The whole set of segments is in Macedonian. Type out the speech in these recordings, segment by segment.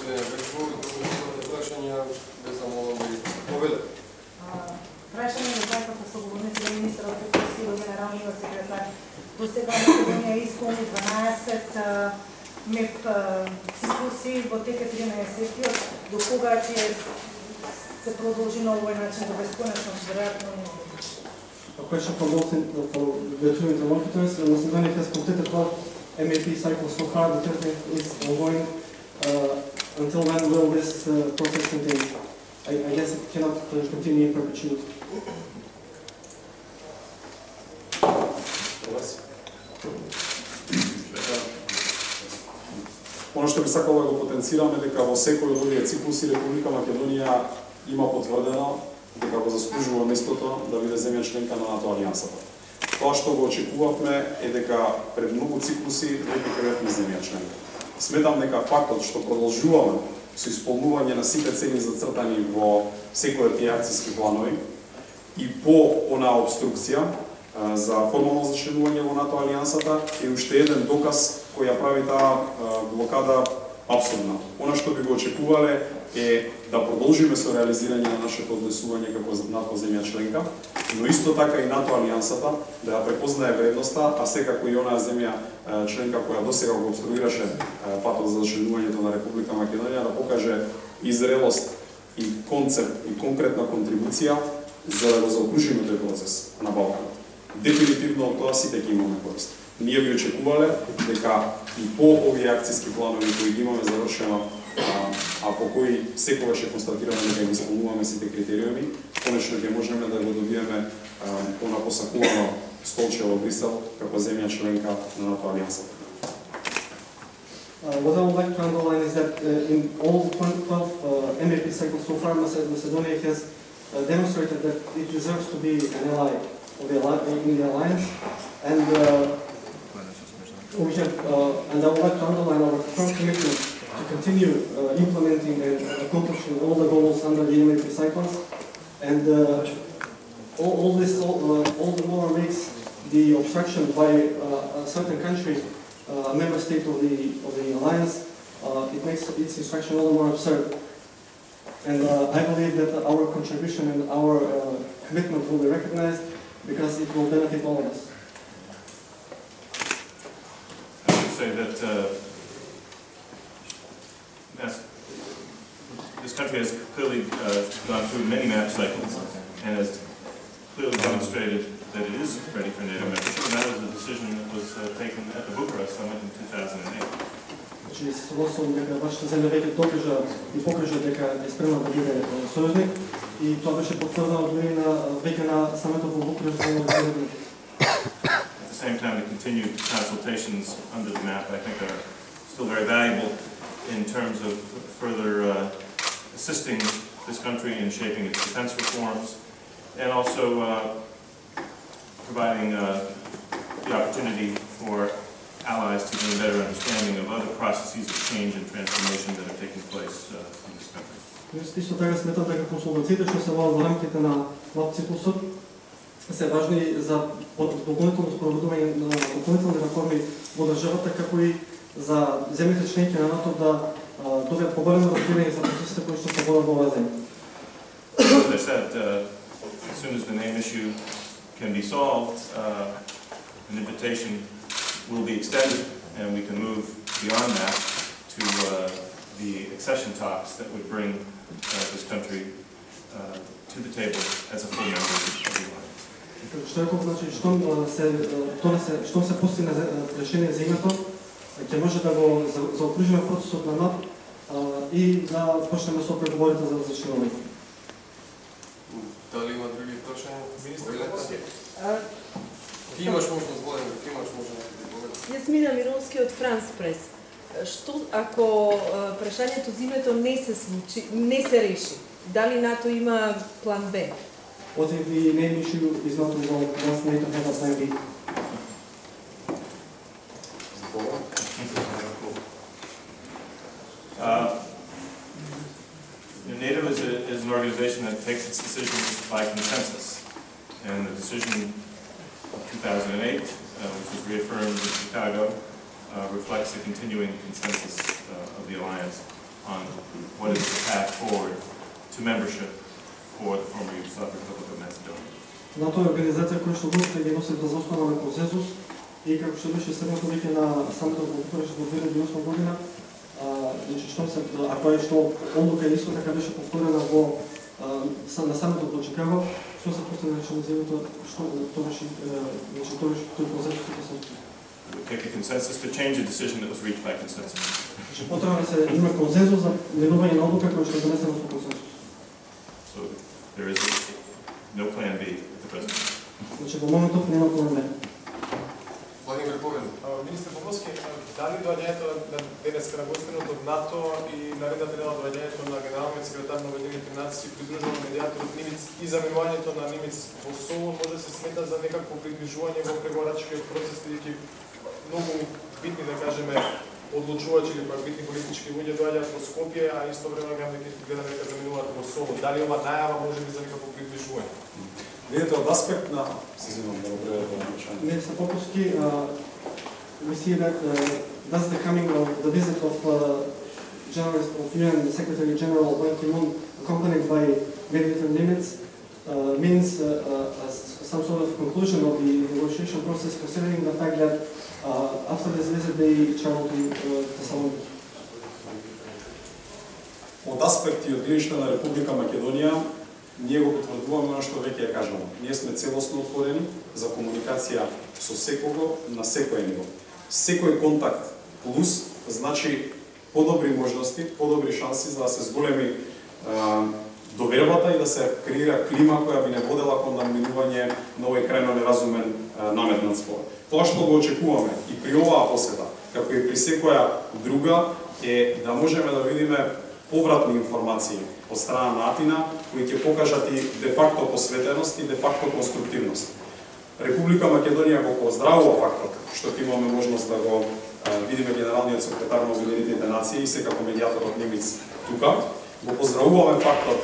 gospodine Bečku, prešanja bez zamolili povede. Прашање на зајсната соговорници на министрот Петко, генералниот секретар. До сега Македонија исполни 12 МЕП циклуси во тека 13-тиот, до кога ќе се продолжи на овој начин до бесконечност, веројатно не. A question for both the two interlocutors. Macedonia has completed 12 MAP cycles so far. The 13th is ongoing. Until when will this process continue? I guess it cannot continue in perpetuity. Оно што би сакал да го потенцираме дека во секој од овие циклуси Република Македонија има потврдено дека го заслужува местото да биде земја членка на НАТО алијансата. Тоа што го очекувавме е дека пред многу циклуси веќе кревме земја членка. Сметам дека фактот што продолжуваме со исполнување на сите цели зацртани во секој од тие акциски планови и по онаа обструкција за формално зачленување во НАТО алијансата е уште еден доказ кој ја прави таа блокада апсурдна. Она што би го очекувале е да продолжиме со реализирање на нашето однесување како НАТО земја членка, но исто така и НАТО алијансата да ја препознае вредноста, а секако и онаа земја членка која досега го обструираше патот за зачленувањето на Република Македонија да покаже и зрелост и концепт и конкретна контрибуција за да го заокружиме тој процес на Балканот. Дефинитивно од тоа сите ќе имаме корист. Ние би очекувале дека и по овие акциски планови кои ги имаме завршено, а по кои секогаш ќе констатираме дека ги исполнуваме сите критериуми, конечно ќе можеме да го добиеме она посакувано столче во Брисел како земја членка на НАТО алијансата. What I would like to underline is that in all the 12 MAP cycles so far, Macedonia has demonstrated that it deserves to be an ally in the alliance, and I would like to underline our strong commitment to continue implementing and accomplishing all the goals under the MAP cycles, and all the more makes the obstruction by a certain country, a member state of the alliance, it makes its instruction all the more absurd. And I believe that our contribution and our commitment will be recognized because it will benefit all of us. I would say that this country has clearly gone through many map cycles and has clearly demonstrated that it is ready for NATO membership, and that was a decision that was taken at the Bucharest Summit in 2008. Значи, согласно дека вашата земја веќе докажа и покажа дека е спремна да биде сојузник и тоа беше потврдено дури на веќе на самитот во Букурешт во 2009. At the same time, the continued consultations under the map, I think, are still very valuable in terms of further assisting this country in shaping its defense reforms, and also providing the opportunity for allies to gain better understanding of other processes of change and transformation that are taking place in this country. Исто така сметам дека консултациите што се водат во рамките на МАП циклусот се важни за дополнително спроведување на дополнителни реформи во државата, како и за земјите членки на НАТО да добијат поголемо разбирање за процесите кои што се водат во оваа земја. As I said, as soon as the name issue can be solved, an invitation will be extended, and we can move beyond that to the accession talks that would bring this country to the table as a full member of the alliance. Што реков, значи, штом се постигне решение за името, ќе може да го заокружиме процесот на НАП и да почнеме со преговорите за разрешување. Дали има други прашања? Ти имаш можност, Владимир, ти имаш можност. Јасмина Мировски од Франс Прес. Што ако прашањето за името не се реши? Дали НАТО има план Б? What if the name issue is not resolved? Does NATO have a plan B? NATO is an organization that takes its decisions by consensus, and the decision of 2008, which was reaffirmed in Chicago, reflects the continuing consensus of the alliance on path forward to membership for the former Yugoslav Republic of Macedonia. НАТО е организација која што водите ги носи за основа на консензус и како што беше средното веќе на самото во Букурешт во 2008 година, значи ако е што одлука исто така беше повторена во на самото во Чикаго, што се постигна што земјото што тоа беше значи тој консензус се случи. Take a consensus to change a decision that was reached by consensus. Значи потребно се има консензус за менување на одлука која што е донесена со консензус. So there is no plan B at the present. Значи во моментов нема план Б. Владимир Повен. Министр Поповски, дали доаѓањето на денеска на гостиното од НАТО и наредната на доаѓањето на генералниот секретар на Обединените нации, придружен медиаторот Нимиц и заминувањето на Нимиц во Солун може да се смета за некакво приближување во преговарачкиот процес, бидејќи многу битни, да кажеме, одлучувачи или пак битни политички луѓе доаѓаат во Скопје, а исто време гледаме дека заминуваат во Солун. Дали ова најава може би за некакво приближување? Видите, од аспект на... Се зимам да го преведам на начање. Minister Popovski, we see that thus the coming of the visit of UN Secretary General Ban Ki-moon, accompanied by Medvedev Nimitz, means some sort of conclusion of the negotiation process, considering the fact that after this visit they travel to Thessaloniki. Од аспект и од гледиште на Република Македонија, ние го потврдуваме она што веќе ја кажано. Ние сме целосно отворени за комуникација со секого на секој ниво. Секој контакт плюс значи подобри можности, подобри шанси за да се зголеми довербата и да се креира клима која би не водела кон наминување на овој крајно неразумен наметнат спор. Тоа што го очекуваме и при оваа посета, како и при секоја друга, е да можеме да видиме повратни информации од страна на Атина, кои ќе покажат и де-факто посветеност и де-факто конструктивност. Република Македонија го поздравува фактот што ќе имаме можност да го видиме генералниот секретар на Обединетите нации и секако медиаторот Нимиц тука. Го поздравуваме фактот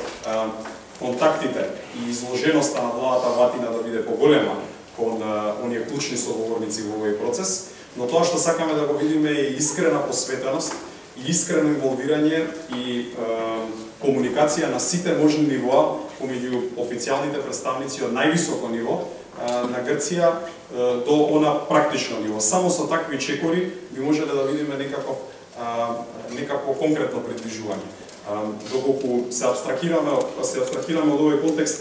контактите и изложеноста на владата во Атина да биде поголема кон оние клучни соговорници во овој процес, но тоа што сакаме да го видиме е искрена посветеност и искрено инволвирање и комуникација на сите можни нивоа помеѓу официјалните представници од највисоко ниво на Грција до она практично ниво. Само со такви чекори би можеле да видиме некакво конкретно приближување. Доколку се абстрахираме од овој контекст,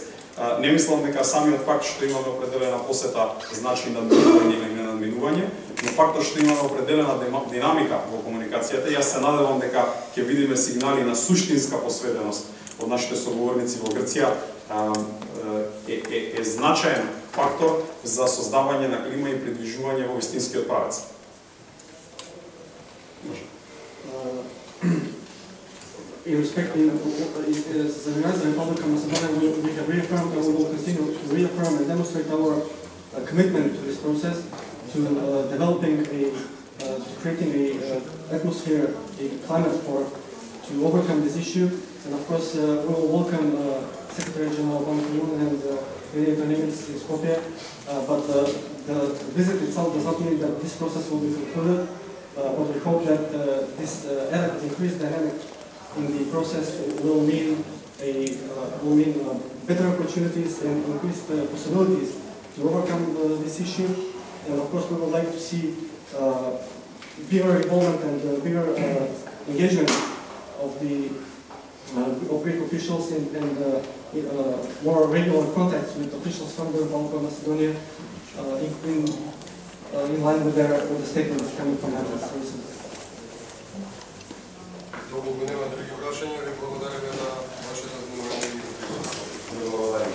не мислам дека самиот факт што имаме определена посета значи надминување или не надминување, но фактот што имаме определена динамика во комуникацијата, јас се надевам дека ќе видиме сигнали на суштинска посветеност од нашите соговорници во Грција, е значаен фактор за создавање на клима и приближување во вистинскиот правец. In respect to the Republic of Macedonia, we have reaffirmed and we will continue to reaffirm and demonstrate our commitment to this process, to developing to creating an atmosphere, a climate to overcome this issue. And of course, we will welcome Secretary General Ban Ki-moon and Medvedev Nimitz in Skopje. But the visit itself does not mean that this process will be concluded. But we hope that this increased dynamic in the process will mean better opportunities and increased possibilities to overcome this issue. And of course, we would like to see bigger involvement and bigger engagement of Greek officials and more regular contacts with officials from the Republic of Macedonia in line with the statements coming from Athens recently. Доколку нема други прашања, ви благодариме на вашето внимание и присуство. Благодарам.